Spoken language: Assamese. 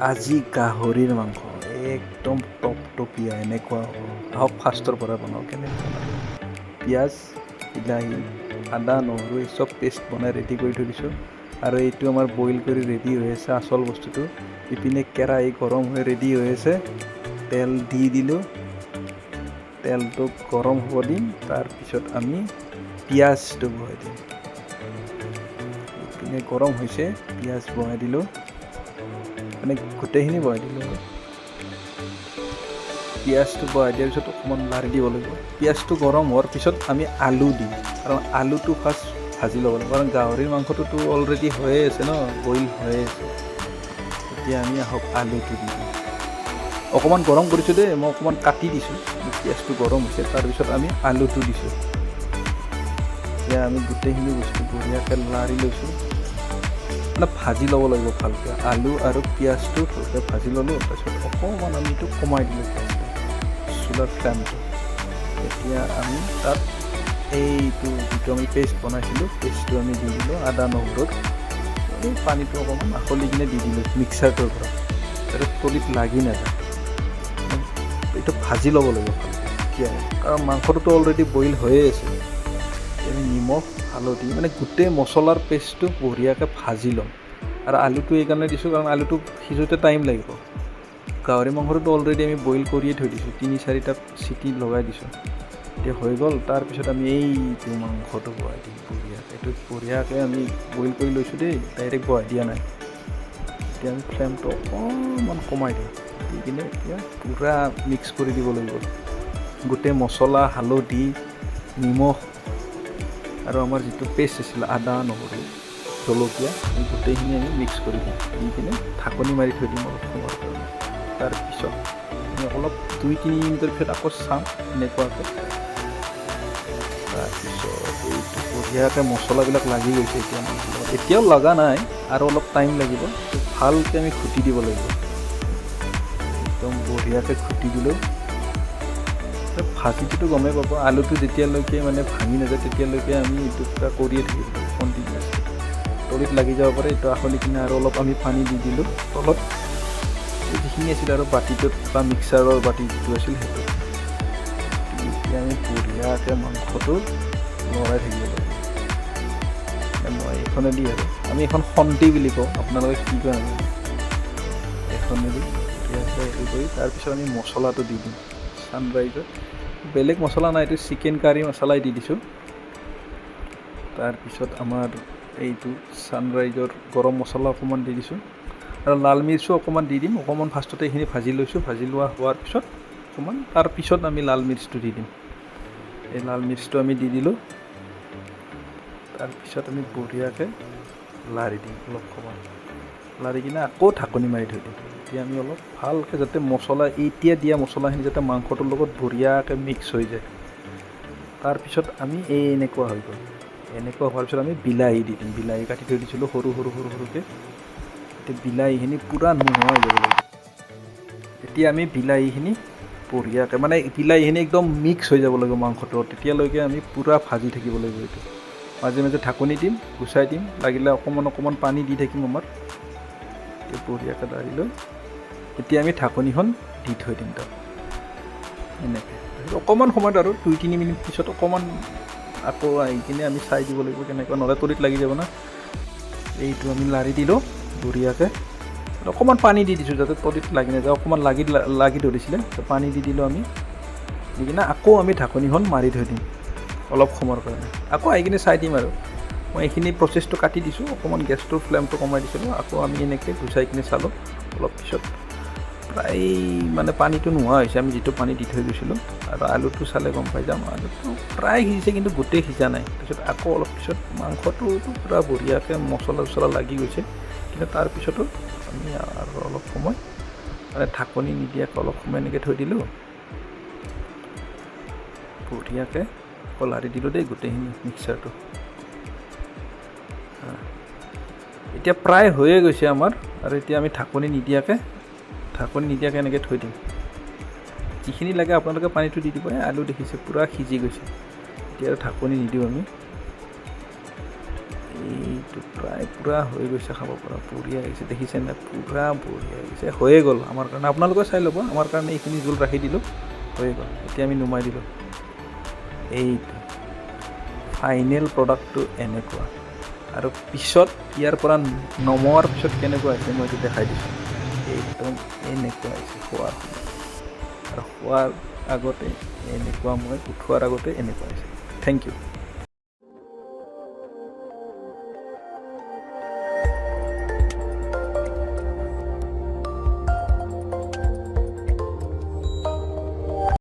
আজি গাহৰিৰ মাংস একদম টপটপীয়া এনেকুৱা আহক ফাৰ্ষ্টৰ পৰা বনাওঁ। কেনেকৈ বনাওঁ? পিঁয়াজ, বিলাহী, আদা, নহৰু এই চব পেষ্ট বনাই ৰেডি কৰি থৈ দিছোঁ। আৰু এইটো আমাৰ বইল কৰি ৰেডি হৈ আছে আচল বস্তুটো। ইপিনে কেৰাহী গৰম হৈ ৰেডি হৈ আছে, তেল দি দিলোঁ। তেলটো গৰম হ'ব দিম, তাৰপিছত আমি পিঁয়াজটো বহাই দিম। ইপিনে গৰম হৈছে, পিঁয়াজ বহাই দিলোঁ, মানে গোটেইখিনি বহাই দিলোঁ। পিঁয়াজটো বহাই দিয়াৰ পিছত অকণমান লাৰি দিব লাগিব। পিঁয়াজটো গৰম হোৱাৰ পিছত আমি আলু দিম, কাৰণ আলুটো ফাৰ্ষ্ট ভাজি ল'ব লাগিব, কাৰণ গাহৰিৰ মাংসটোতো অলৰেডি হৈয়ে আছে ন, বইল হৈয়ে আছে। এতিয়া আমি আহক আলুটো দি দিম। অকণমান গৰম কৰিছোঁ দেই, মই অকণমান কাটি দিছোঁ। পিঁয়াজটো গৰম হৈছে, তাৰপিছত আমি আলুটো দিছোঁ। এতিয়া আমি গোটেইখিনি বস্তু বঢ়িয়াকৈ লাৰি লৈছোঁ, মানে ভাজি ল'ব লাগিব ভালকৈ। আলু আৰু পিঁয়াজটো ভালকৈ ভাজি ল'লোঁ, তাৰপিছত অকণমান আমি এইটো কমাই দিলোঁ চুলাৰ ফ্লেমটো। এতিয়া আমি তাত এইটো যিটো আমি পেষ্ট বনাইছিলোঁ, পেষ্টটো আমি দি দিলোঁ আদা নহৰুৰ। এই পানীটো অকণমান আখলি কিনে দি দিলোঁ মিক্সাৰটোৰ পৰা, যাতে তলিত লাগি নাযায়। এইটো ভাজি ল'ব লাগিব ভালকৈ, কাৰণ মাংসটোতো অলৰেডি বইল হৈয়ে আছে। আমি নিমখ, হালধি, মানে গোটেই মছলাৰ পেষ্টটো বঢ়িয়াকৈ ভাজি ল'ম। আৰু আলুটো এইকাৰণে দিছোঁ, কাৰণ আলুটো সিজোতে টাইম লাগিব। গাহৰি মাংসটোতো অলৰেডি আমি বইল কৰিয়ে থৈ দিছোঁ, 3-4টা চিটি লগাই দিছোঁ। এতিয়া হৈ গ'ল, তাৰপিছত আমি এইটো মাংসটো বহাই দিম বঢ়িয়াকৈ। এইটো বঢ়িয়াকৈ আমি বইল কৰি লৈছোঁ দেই, ডাইৰেক্ট বহাই দিয়া নাই। এতিয়া আমি ফ্লেমটো অকণমান কমাই দিম, দি কিনে এতিয়া পূৰা মিক্স কৰি দিব লাগিব। গোটেই মছলা, হালধি, নিমখ আৰু আমাৰ যিটো পেষ্ট আছিল আদা নহৰু জলকীয়া, এই গোটেইখিনি আমি মিক্স কৰি দিম। দি কিনে ঢাকনি মাৰি থৈ দিম অলপ সময়ৰ কাৰণে। তাৰপিছত আমি অলপ 2-3 মিনিটৰ পিছত আকৌ চাম এনেকুৱাকৈ। তাৰপিছত এইটো বঢ়িয়াকৈ মছলাবিলাক লাগি গৈছে এতিয়া মাংসৰ লগত। এতিয়াও লগা নাই, আৰু অলপ টাইম লাগিব। ভালকৈ আমি ঘুটি দিব লাগিব, একদম বঢ়িয়াকৈ ঘুটি দিলোঁ। ভাজিটোতো গমেই পাব, আলুটো যেতিয়ালৈকে মানে ভাঙি নাযায় তেতিয়ালৈকে আমি এইটো পুৰা কৰিয়ে থাকিব লাগিব কণ্টিনিউৱাছলি। তলিত লাগি যাব পাৰে, এইটো আখলি কিনে আৰু অলপ আমি পানী দি দিলোঁ তলত। যিখিনি আছিল আৰু বাতিটোত বা মিক্সাৰৰ বাতি যিটো আছিল সেইটো। এতিয়া আমি বঢ়িয়াকৈ মাংসটো লৰাই থাকিব লাগিব। মই এইখনেদি আৰু আমি এখন খন্তি বুলি কওঁ, আপোনালোকে কি কয় নাজানো। এখনেদি বঢ়িয়াকৈ হেৰি কৰি তাৰপিছত আমি মছলাটো দি দিম। ছানৰাইজৰ বেলেগ মছলা নাই, এইটো চিকেন কাৰী মছলাই দি দিছোঁ। তাৰপিছত আমাৰ এইটো ছানৰাইজৰ গৰম মছলা অকণমান দি দিছোঁ, আৰু লাল মিৰ্চো অকণমান দি দিম। অকণমান ফাৰ্ষ্টতে এইখিনি ভাজি লৈছোঁ, ভাজি লোৱা হোৱাৰ পিছত অকণমান তাৰপিছত আমি লাল মিৰ্চটো দি দিম। এই লাল মিৰ্চটো আমি দি দিলোঁ, তাৰপিছত আমি বঢ়িয়াকৈ লাৰি দিম অলপ সময়। লাৰি কিনে আকৌ ঢাকনি মাৰি থৈ দিম। এতিয়া আমি অলপ ভালকৈ যাতে মছলা, এতিয়া দিয়া মছলাখিনি যাতে মাংসটোৰ লগত বঢ়িয়াকৈ মিক্স হৈ যায়। তাৰপিছত আমি এনেকুৱা হৈ গ'ল। এনেকুৱা হোৱাৰ পিছত আমি বিলাহী দি দিম। বিলাহী কাটি থৈ দিছিলোঁ সৰু সৰুকৈ। এতিয়া বিলাহীখিনি পূৰা নোহোৱা হৈ যাব লাগিব। এতিয়া আমি বিলাহীখিনি বঢ়িয়াকৈ, মানে বিলাহীখিনি একদম মিক্স হৈ যাব লাগিব মাংসটো, তেতিয়ালৈকে আমি পূৰা ভাজি থাকিব লাগিব। এইটো মাজে মাজে ঢাকনি দিম, গুচাই দিম, লাগিলে অকণমান পানী দি থাকিম আমাৰ। এতিয়া বঢ়িয়াকৈ লাৰি লৈ এতিয়া আমি ঢাকনিখন দি থৈ দিম তাত এনেকৈ। অকণমান সময়ত আৰু 2-3 মিনিট পিছত অকণমান আকৌ আহি কিনে আমি চাই দিব লাগিব কেনেকুৱা, নহ'লে তলিত লাগি যাব না। এইটো আমি লাৰি দিলোঁ বঢ়িয়াকৈ। অকণমান পানী দি দিছোঁ যাতে তলিত লাগি নাযায়, অকণমান লাগি ধৰিছিলে, পানী দি দিলোঁ আমি। দি কিনে আকৌ আমি ঢাকনিখন মাৰি থৈ দিম অলপ সময়ৰ কাৰণে। আকৌ আহি কিনে চাই দিম আৰু। মই এইখিনি প্ৰচেছটো কাটি দিছোঁ, অকণমান গেছটোৰ ফ্লেমটো কমাই দিছিলোঁ। আকৌ আমি এনেকৈ গুচাই কিনে চালোঁ অলপ পিছত, প্ৰায় মানে পানীটো নোহোৱা হৈছে, আমি যিটো পানী দি থৈ গৈছিলোঁ। আৰু আলুটো চালে গম পাই যাম, আলুটো প্ৰায় সিজিছে কিন্তু গোটেই সিজা নাই। তাৰপিছত আকৌ অলপ পিছত মাংসটোতো পূৰা বঢ়িয়াকৈ মছলা লাগি গৈছে, কিন্তু তাৰপিছতো আমি আৰু অলপ সময় মানে ঢাকনি নিদিয়াকৈ অলপ সময় এনেকৈ থৈ দিলোঁ। বঢ়িয়াকৈ আকৌ লাৰি দিলোঁ দেই গোটেইখিনি মিক্সাৰটো। এতিয়া প্ৰায় হৈয়ে গৈছে আমাৰ, আৰু এতিয়া আমি ঢাকনি নিদিয়াকৈ এনেকৈ থৈ দিম। যিখিনি লাগে আপোনালোকে পানীটো দি দিব। আলু দেখিছে পূৰা সিজি গৈছে। এতিয়া আৰু ঢাকনি নিদিওঁ আমি, এইটো প্ৰায় পূৰা হৈ গৈছে খাব পৰা, বঢ়িয়া হৈছে, দেখিছেনে পূৰা বঢ়িয়া হৈছে, হৈয়ে গ'ল আমাৰ কাৰণে। আপোনালোকে চাই ল'ব, আমাৰ কাৰণে এইখিনি জোল ৰাখি দিলোঁ, হৈয়ে গ'ল। এতিয়া আমি নুমাই দিলোঁ। এইটো ফাইনেল প্ৰডাক্টটো এনেকুৱা, আৰু পিছত ইয়াৰ পৰা নমোৱাৰ পিছত কেনেকুৱা হৈছে মই এইটো দেখাই দিছোঁ। একদম এনেকুৱা হৈছে খোৱাৰ সময়ত, আৰু খোৱাৰ আগতে এনেকুৱা, মই উঠোৱাৰ আগতে এনেকুৱা হৈছে। Thank U.